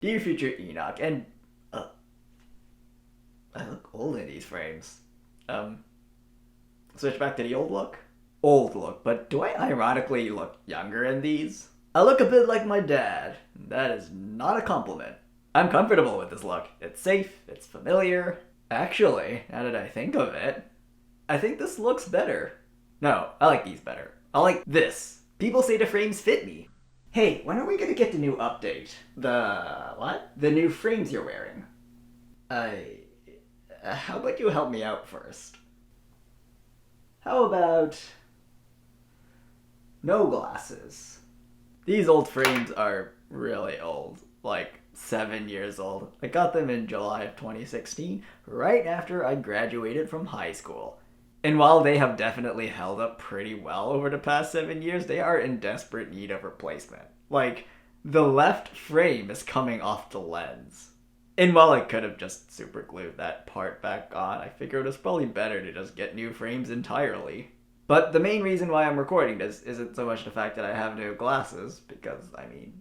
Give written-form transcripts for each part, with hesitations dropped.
Dear future Enoch, and uh, I look old in these frames. Um, Switch back to the old look? Old look, but do I ironically look younger in these? I look a bit like my dad. That is not a compliment. I'm comfortable with this look. It's safe, it's familiar. Actually, now that I think of it, I think this looks better. No, I like these better. I like this. People say the frames fit me. Hey, when are we gonna get the new update? The what? The new frames you're wearing. I. How about you help me out first? How about no glasses? These old frames are really old. Like 7 years old. I got them in July of 2016, right after I graduated from high school. And while they have definitely held up pretty well over the past 7 years, they are in desperate need of replacement. Like, the left frame is coming off the lens. And while I could have just super glued that part back on, I figured it was probably better to just get new frames entirely. But the main reason why I'm recording this isn't so much the fact that I have new glasses, because, I mean,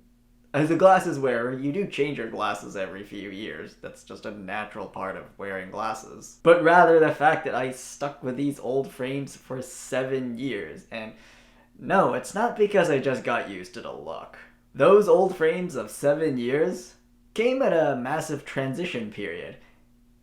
as a glasses wearer, you do change your glasses every few years. That's just a natural part of wearing glasses. But rather the fact that I stuck with these old frames for 7 years. And no, it's not because I just got used to the look. Those old frames of 7 years came at a massive transition period.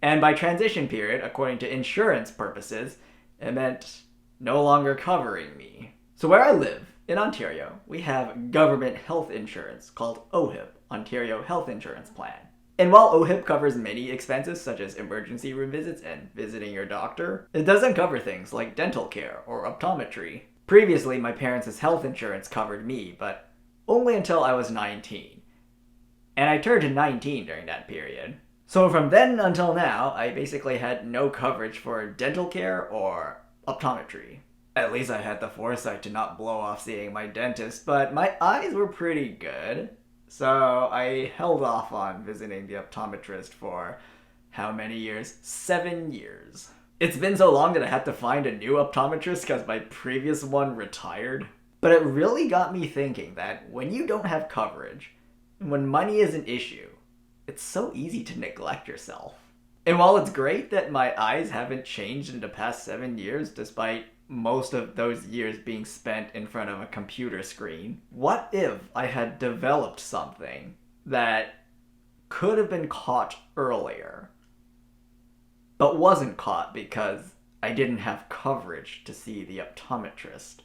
And by transition period, according to insurance purposes, it meant no longer covering me. So where I live, in Ontario, we have government health insurance called OHIP, Ontario Health Insurance Plan. And while OHIP covers many expenses such as emergency room visits and visiting your doctor, it doesn't cover things like dental care or optometry. Previously, my parents' health insurance covered me, but only until I was 19. And I turned 19 during that period. So from then until now, I basically had no coverage for dental care or optometry. At least I had the foresight to not blow off seeing my dentist, but my eyes were pretty good. So I held off on visiting the optometrist for how many years? 7 years. It's been so long that I had to find a new optometrist because my previous one retired. But it really got me thinking that when you don't have coverage, and when money is an issue, it's so easy to neglect yourself. And while it's great that my eyes haven't changed in the past 7 years, despite most of those years being spent in front of a computer screen, what if I had developed something that could have been caught earlier, but wasn't caught because I didn't have coverage to see the optometrist?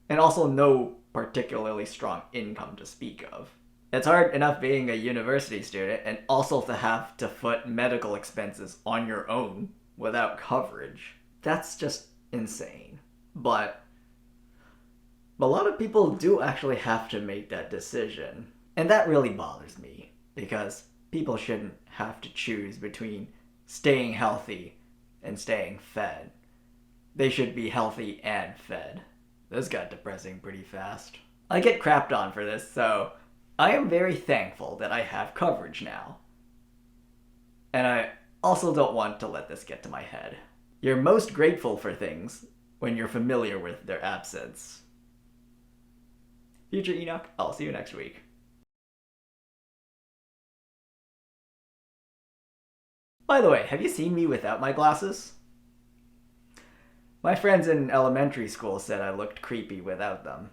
And also no particularly strong income to speak of. It's hard enough being a university student and also to have to foot medical expenses on your own without coverage. That's just insane. But a lot of people do actually have to make that decision. And that really bothers me because people shouldn't have to choose between staying healthy and staying fed. They should be healthy and fed. This got depressing pretty fast. I get crapped on for this, so I am very thankful that I have coverage now. And I also don't want to let this get to my head. You're most grateful for things when you're familiar with their absence. Future Enoch, I'll see you next week. By the way, have you seen me without my glasses? My friends in elementary school said I looked creepy without them.